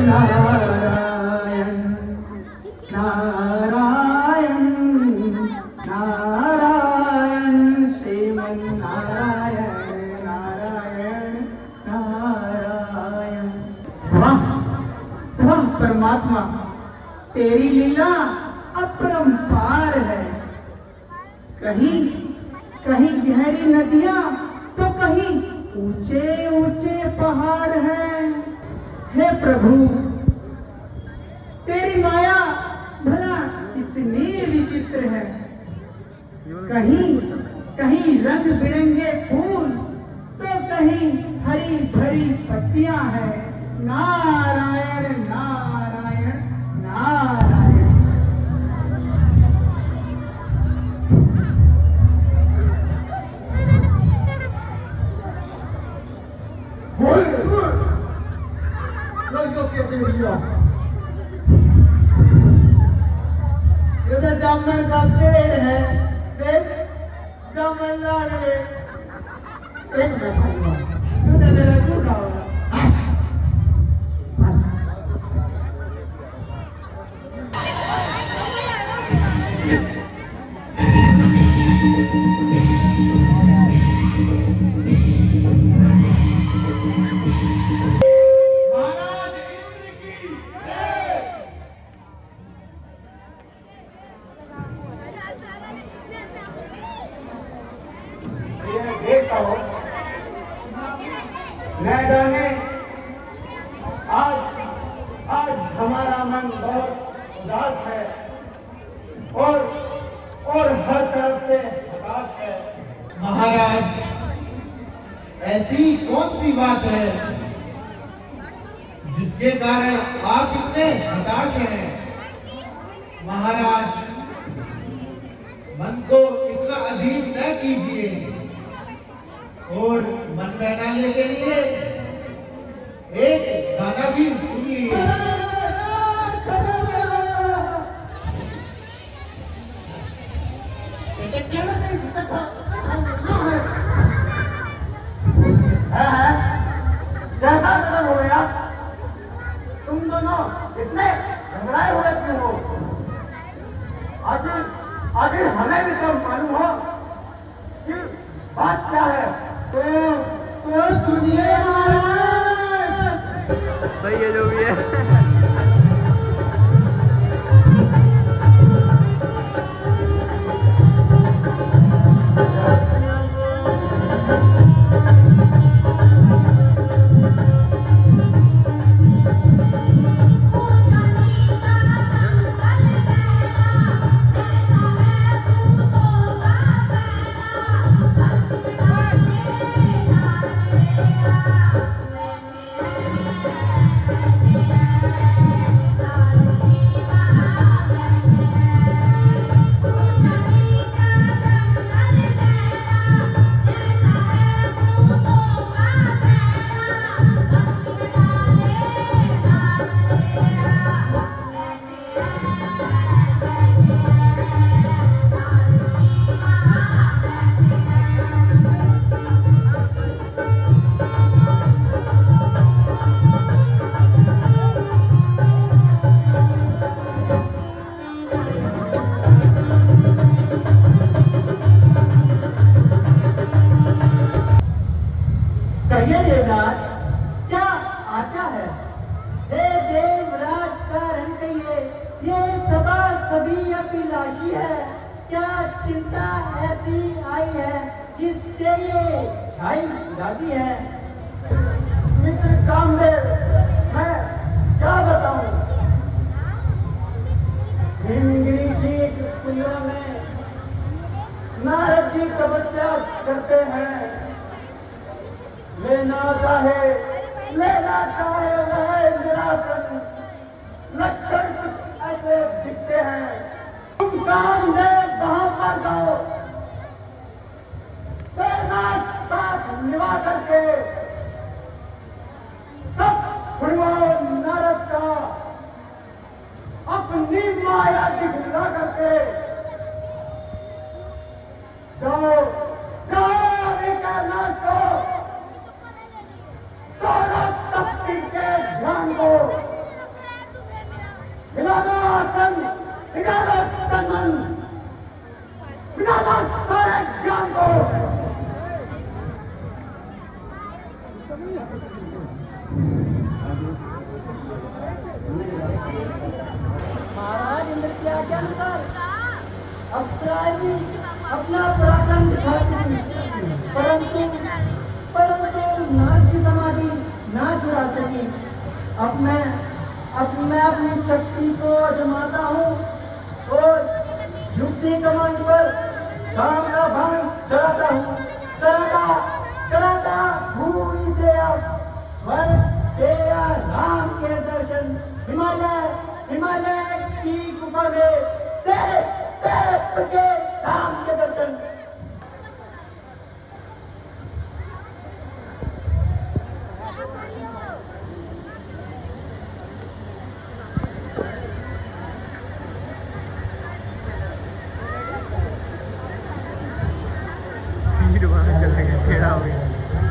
नारायण नारायण नारायण श्रीमन नारायण नारायण नारायण। वाह वाह परमात्मा, तेरी लीला अपरंपार है। कहीं कहीं गहरी नदियां तो कहीं ऊंचे ऊंचे पहाड़ हैं। हे प्रभु, तेरी माया भला कितनी विचित्र है। कहीं कहीं रंग बिरंगे फूल तो कहीं हरी भरी पत्तियां हैं। नारायण नारायण नारायण। ये जामुन का पेड़ है, देख जामुन ला रहे। एक मिनट मेरा झूठा होगा। न जाने आज आज हमारा मन बहुत उदास है और हर तरफ से हताश है। महाराज, ऐसी कौन सी बात है जिसके कारण आप इतने हताश हैं? महाराज, मन को इतना अधीर न कीजिए और मन बहलाने के लिए एक गाना भी सुनिए। जैसा कदम हो गया, तुम दोनों इतने घबराए हुए क्यों हो? आखिर हमें भी तो मालूम हो कि बात क्या है। तो सुनिए महाराज। सही है जो भी है। चिंता ऐसी आई है जिससे ये छाई जाती है। मित्र कामदेव, मैं क्या बताऊं? हिमगिरी जी कुंडा में नारद जी तपस्या करते हैं। लेना चाहे वह निरासन लक्षण कुछ ऐसे दिखते हैं। तुम कामदेव वहां पर जाओ, सेना साथ निभा करके सब भगवान नारद का अपनी माया दिखला करके जाओ नाश करो, सारा तख्ती के ध्यान को मिलाना आसन, मिलाना तन, मिलाना सारे ज्ञान को। महाराज इंद्र की आज्ञा अनुसार अप्सराएं भी अपना पराक्रम दिखाती, परंतु नारद की समाधि ना चुरा सकी। अब मैं अपनी शक्ति को आजमाता हूँ और युक्ति कमांड पर काम का भान चलाता हूँ। कराता भूमि से अब वर तेरा राम के दर्शन हिमालय की गुफा में तेरे के राम के दर्शन।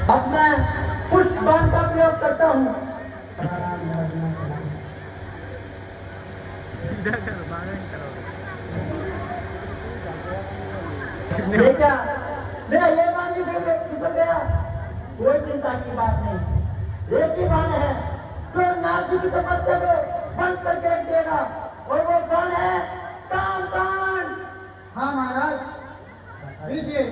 अब मैं पुष्प बाण का प्रयोग करता हूँ। बेटा, मेरा ये बाण भी फिसल गया। कोई चिंता की बात नहीं, एक ही बाण है जो नारद जी की तपस्या को बंद करके रख देगा, और वो बाण है काम बाण। हाँ महाराज, लीजिए।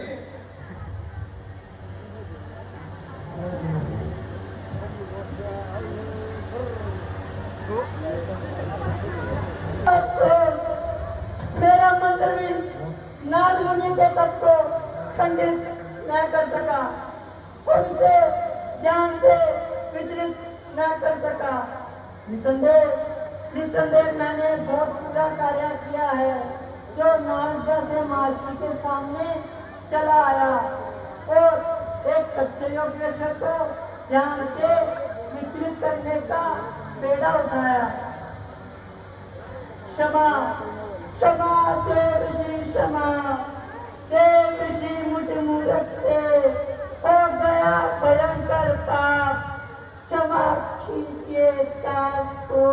मेरा मंत्र भी नाग मुनि के तप को खंडित न कर सका, उनके ज्ञान से विचलित न कर सका। निसंदेह मैंने बहुत पूरा कार्य किया है, जो नारद जैसे महर्षि के सामने चला आया और एक सच्चे योगेश्वर को ध्यान से विचलित करने का बेड़ा उठाया। क्षमा देव जी क्षमा, देव जी मुझ मूर्ख से हो गया भयंकर पाप। क्षमा कीजिए ताप को,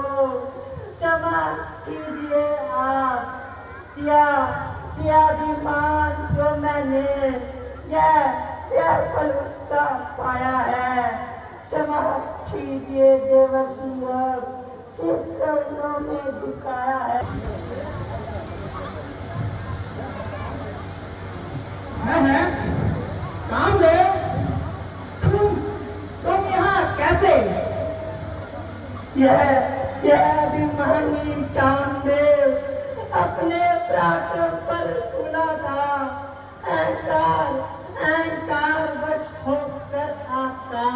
क्षमा कीजिए आप। किया विमान जो मैंने यह फलता पाया है। क्षमा कीजिए देवर्षि, इस चरणों में दिखाया है। है कामदेव, तुम यहाँ कैसे? यह अभिमानी कामदेव अपने पराक्रम पर खुला था। अहंकार वश होकर आपका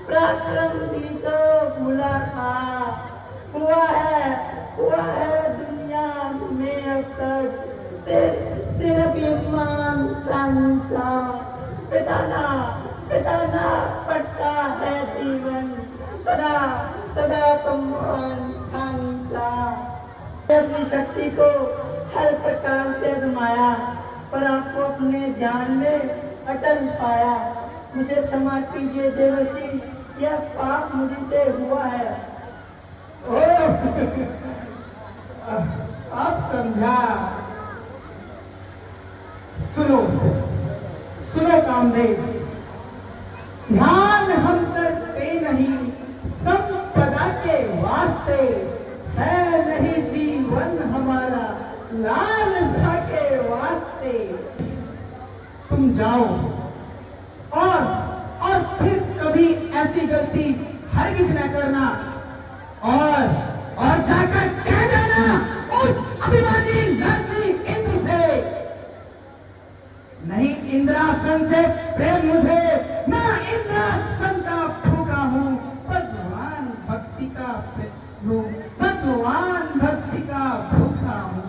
पराक्रम भी तो भूला था। हुआ है दुनिया में अब तक सिर्फ ईमान का पिताना पड़ता है जीवन, सदा सम्मान का। अपनी शक्ति को हर प्रकार से आजमाया, पर आपको अपने ध्यान में अटल पाया। मुझे क्षमा कीजिए देवर्षि, यह पाप मुझसे हुआ है। आप समझा। सुनो कामदेव, ध्यान हम करते नहीं संपदा के वास्ते, है नहीं जीवन हमारा लालसा के वास्ते। सकते। तुम जाओ और फिर कभी ऐसी गलती हरगिज न करना। और जाकर कह देना उस अभिमानी लालची इंद्र से, नहीं इंद्रासन से प्रेम मुझे, मैं इंद्रासन का भूखा हूँ, भगवान भक्ति का भूखा हूँ।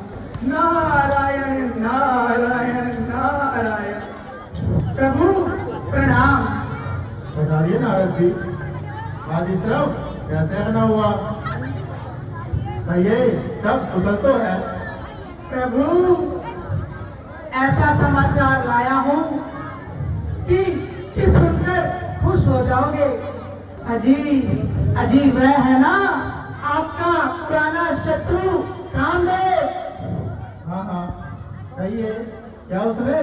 नारायण नारायण नारायण। प्रभु प्रणाम। बताइए नारद जी, आज इस तरफ कैसे आना हुआ? कहिए, सब कुशल तो है? प्रभु ऐसा समाचार लाया हूँ कि सुनकर खुश हो जाओगे। अजी वह है ना आपका पुराना शत्रु कामदेव। हाँ, कहिए, क्या उसने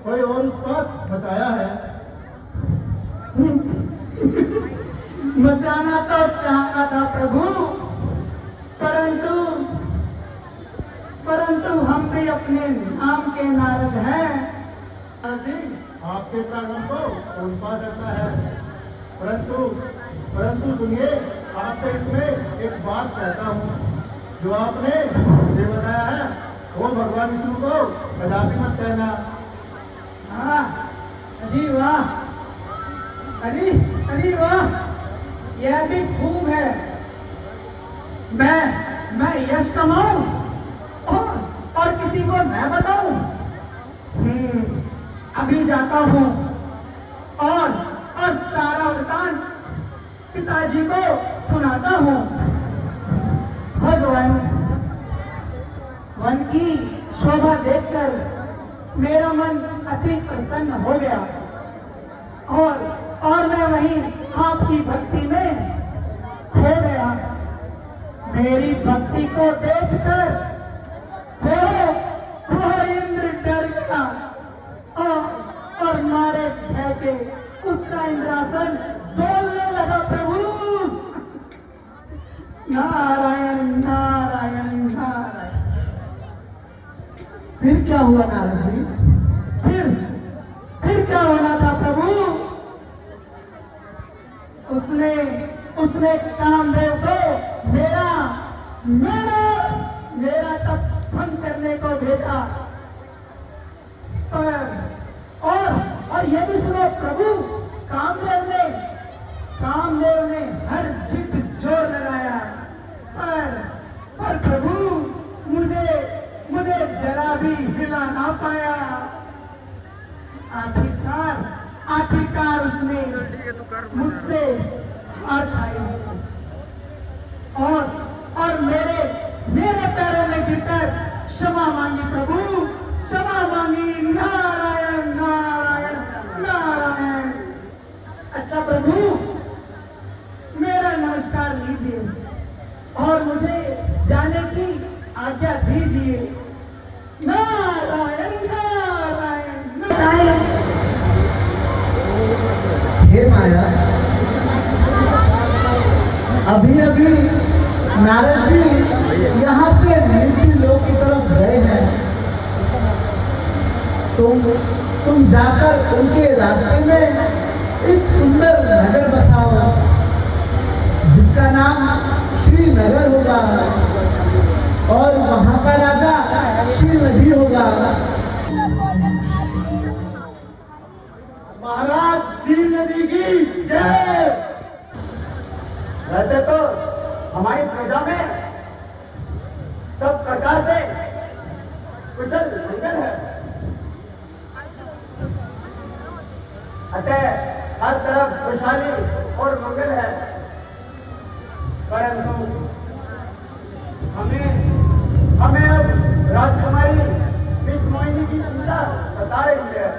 कोई और उत्पात बताया है? मचाना तो चाहता था प्रभु, परंतु हम भी अपने नाम के नारद हैं। नारद जी, आपके प्राणों को कौन पा सकता है? परंतु सुनिए, आपसे इसमें एक बात कहता हूँ, जो आपने मुझे बताया है वो भगवान विष्णु को कदापि मत कहना। हाँ, अजी वाह, अजी वाह, यह भी खूब है। मैं यश कमाऊं और किसी को न बताऊं। अभी जाता हूं और सारा वृतांत पिताजी को सुनाता हूं। भगवान वन की शोभा देखकर मेरा मन अति प्रसन्न हो गया और मैं वहीं आपकी भक्ति में खो गया। मेरी भक्ति को देखकर वो इंद्र डर गया और मारे भय के उसका इंद्रासन डोलने लगा। प्रभु नारायण नारायण नारायण। फिर क्या हुआ नारद जी? फिर क्या होना था प्रभु? उसने कामदेव को मेरा तप करने को भेजा। और ये भी सुनो प्रभु, कामदेव ने हर जिद जोर लगाया, पर प्रभु मुझे जरा भी हिला ना पाया। आखिरकार उसने मुझसे हार खाई और मेरे पैरों में गिरकर क्षमा मांगी। प्रभु क्षमा मांगी। नारायण नारायण नारायण। अच्छा प्रभु, मेरा नमस्कार लीजिए और मुझे जाने की आज्ञा दीजिए। नारायण नारायण नारायण। हे माया, अभी नारद जी यहाँ से नीति लोक की तरफ गए हैं। तुम जाकर उनके रास्ते में एक सुंदर नगर बसाओ, जिसका नाम श्रीनगर होगा और वहाँ का राजा श्रीनदी होगा। महाराज श्रीनदी की जय। वैसे तो हमारी प्रजा में सब प्रकार से कुशल मंगल है, अतः हर तरफ खुशहाली और मंगल है। परंतु हमें अब राजकुमारी विष्णुमोहिनी की चिंता सता रही है,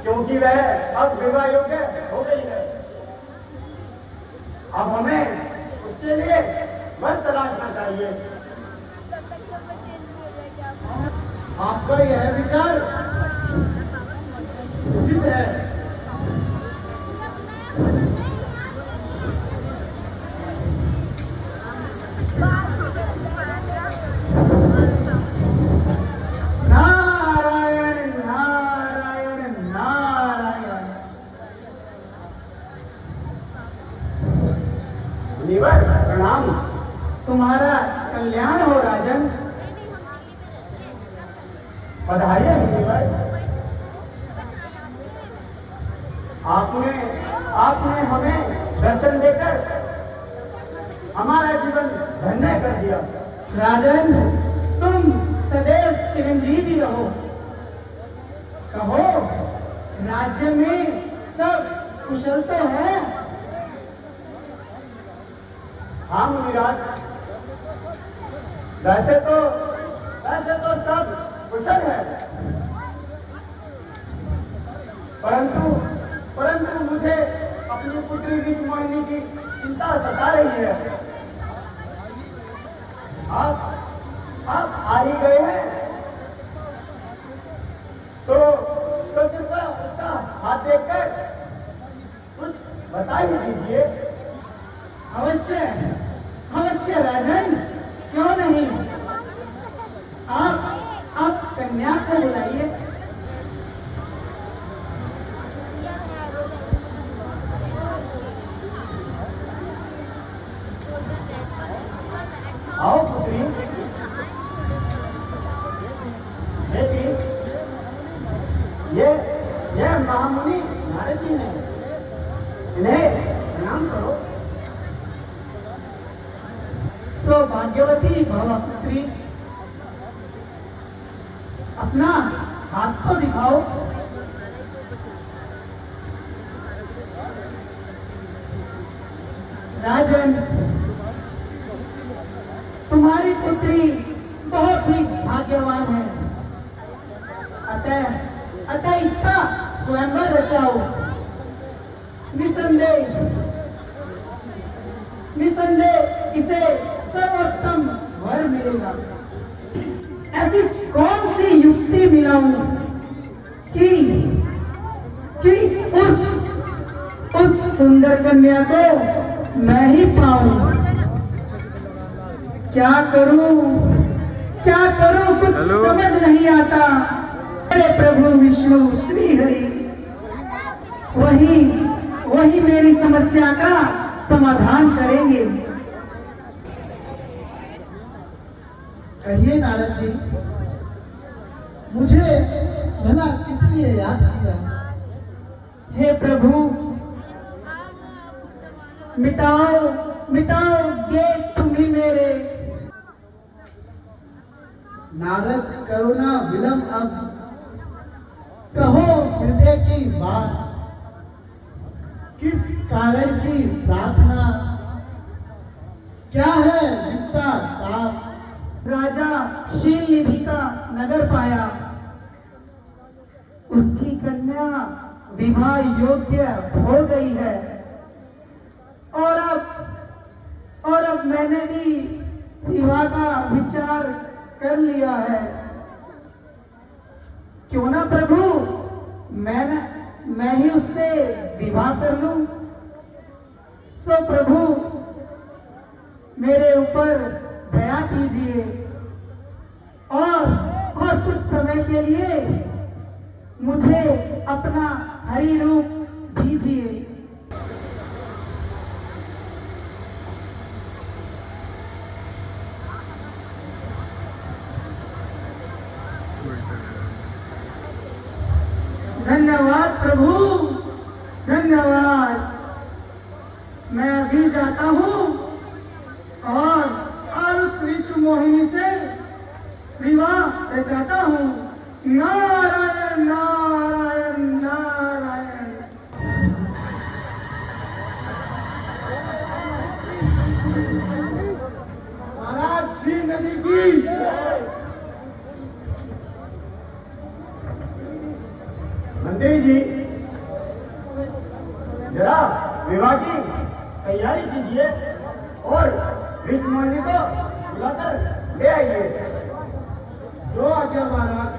क्योंकि वह अब विवाह योग्य हो गई है। अब हमें उसके लिए वर तलाशना चाहिए। आपका यह विचार उचित है। बधाइयाँ मुनिवर। आपने हमें दर्शन देकर हमारा जीवन धन्य कर दिया। राजन, तुम सदैव चिरंजीवी रहो। कहो, राज्य में सब कुशल तो है? हाँ मुनिराज, वैसे तो सब कुशल है, परंतु मुझे अपनी पुत्री विष्णुमोहिनी की चिंता सता रही है। आप आ ही गए हैं तो कृपया उसका हाथ देखकर कुछ बता ही दीजिए। अवश्य राजन, क्यों नहीं। आप कन्या को बुलाइए। आओ पुत्री, बेटी, ये महामुनि नारद जी हैं, इन्हें प्रणाम करो। सौभाग्यवती भव पुत्री, अपना हाथ तो दिखाओ। राजन, तुम्हारी पुत्री बहुत ही भाग्यवान है। अतः इसका स्वयंवर रचाओ। निसंदेह इसे सर्वोत्तम वर मिलेगा। ऐसी कौन सी युक्ति मिलाऊं कि उस सुंदर कन्या को मैं ही पाऊं। क्या करूं कुछ समझ नहीं आता। अरे प्रभु विष्णु श्री हरि, वही मेरी समस्या का समाधान करेंगे। कहिए नारद जी, मुझे भला किस लिए याद किया? हे प्रभु, मिटाओ गेट तुम्ही मेरे। नारद, करुणा विलंब अब कहो हृदय की बात। किस कारण की प्रार्थना, क्या है विपदा ताप? राजा शील निधि का नगर पाया, उसकी कन्या विवाह योग्य हो गई है। और अब मैंने भी विवाह का विचार कर लिया है। क्यों ना प्रभु, मैं ही उससे विवाह कर लूं। सो प्रभु, मेरे ऊपर दया कीजिए और कुछ समय के लिए मुझे अपना हरि रूप दीजिए। धन्यवाद प्रभु, धन्यवाद। मैं अभी जाता हूँ और विष्णु मोहिनी से विवाह रचाता हूँ। नारायण नारायण नारायण। महाराज श्री नदी की मंत्री जी, जरा विवाह की तैयारी कीजिए और विष्णुमोहिनी को बुलाकर ले आइए। जो आज्ञा महाराज।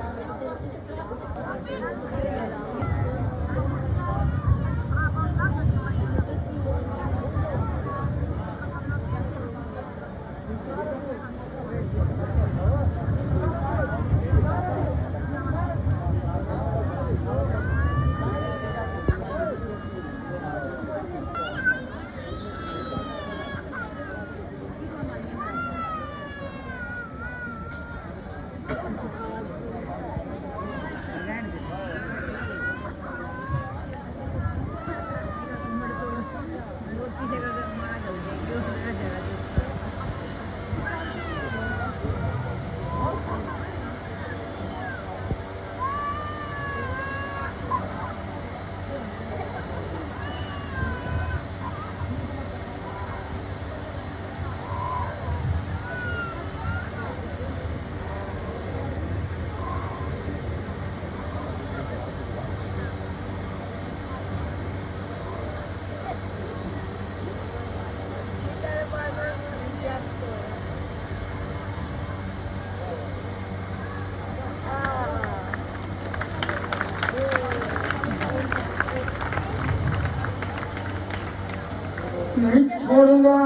नहीं छोड़ूंगा,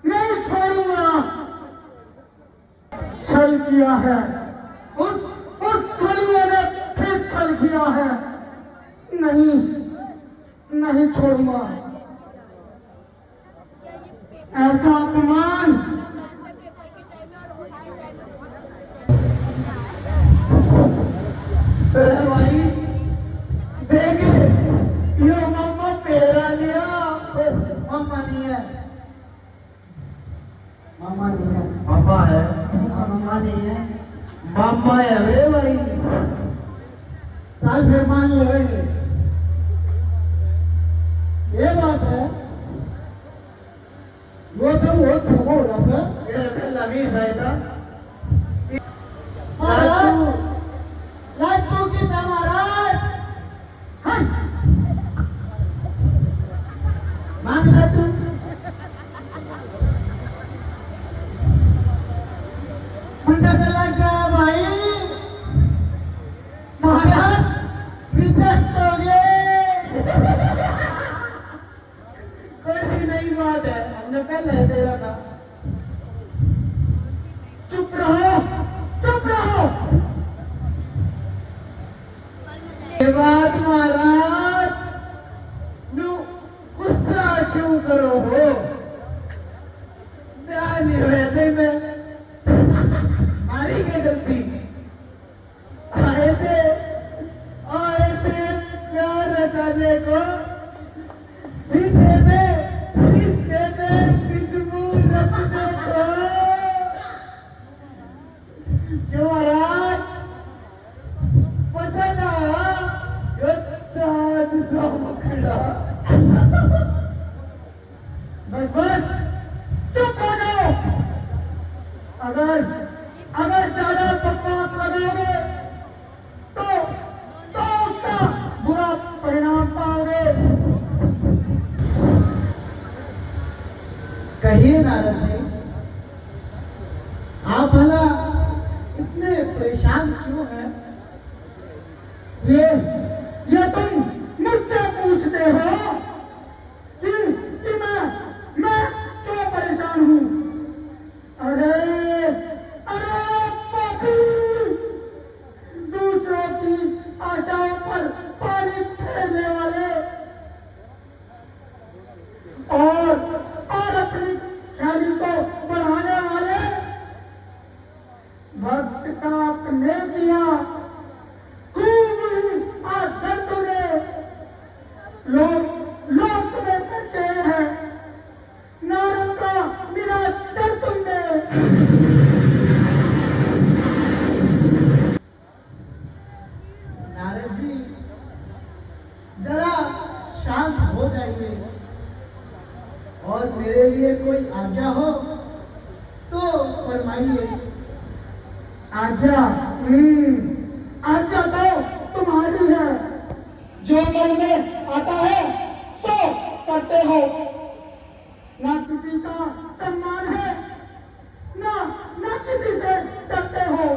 नहीं छोड़ूंगा। छल किया है, उस छलिए ने फिर छल किया है। नहीं, नहीं छोड़ूंगा। ऐसा अपमान भाई देखे, यो मामा तेरा लिया। मामा नहीं है, मामा नहीं है, पापा है, मामा नहीं है। पापा है रे भाई। चल फिर मान लेंगे, ये बात है। वो तो वो छोड़ो हो रहा था, ये पहला भी था। राजू की महाराज मांग तू उनका चला क्या भाई महाराज रिजेक्ट हो गए। कोई नई बात है, हमने पहले देखा था। चुप रहो, चुप रहो। ये बात महाराज नु गुस्सा क्यों करो हो? ध्यान नहीं रहते में हमारी क्या गलती? आए थे प्यार रचाने को, शीशे में खुशबू रखने को। क्यों महाराज पसंद आया? चाँद सा मुखड़ा। बस चुप हो जाओ। अगर ज्यादा बकवास लगाओगे तो उसका बुरा परिणाम पाओगे। कहिए नारद जी, आप भला इतने परेशान क्यों हैं? ये तुम मुझसे पूछते हो कि मैं क्यों परेशान हूँ? अरे पापी, दूसरों की आशाओं पर पानी फेरने वाले और अपनी ख्याली को बढ़ाने वाले, भक्त का अपने किया खूब ही आदर तुमने। लोग तुम्हें कहते हैं नारद का निरादर तुमने। नारद जी जरा शांत हो जाइए, और मेरे लिए कोई आज्ञा हो तो फरमाइए। आज्ञा आज्ञा तो तुम्हारी है। जो मन में आता है सो करते हो। ना किसी का सम्मान है, ना किसी से डरते हो।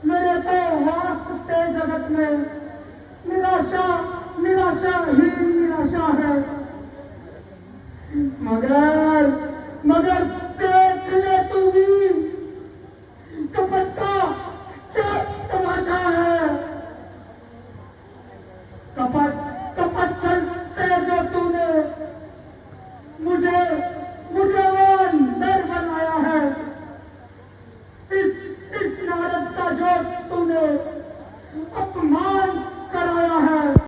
मेरे तो वास्ते जगत में निराशा ही निराशा है। मगर देख ले तू भी कपट का क्या तमाशा है। कपट